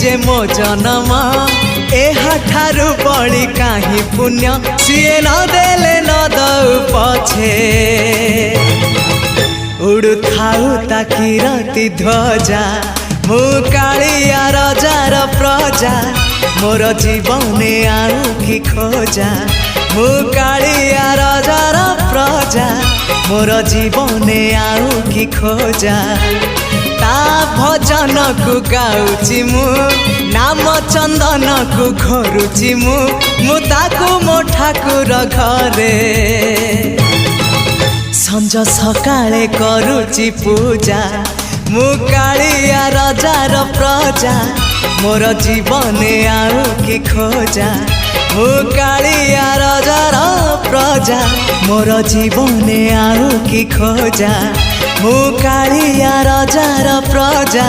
जे मो जन्म एहाठारु बड़ी काहे पुण्य सिए न देले न दउ पछे उड़ु थाउ ताकि रति ध्वजा मु कालिया रजार प्रजा मोर जीवने आउ कि खोजा मु कालिया रजार प्रजा मोर जीवने आउ कि खोजा ता भजन को गाउची मु नाम चंदन को घरुची मु ताकू मो ठाकुर घरे संज सकाळे करुची पूजा मु कालिया रजार प्रजा मोर जीवने आउ कि खोजा मु कालिया रजार प्रजा मोर जीवने आउ कि खोजा मु कालिया रजार प्रजा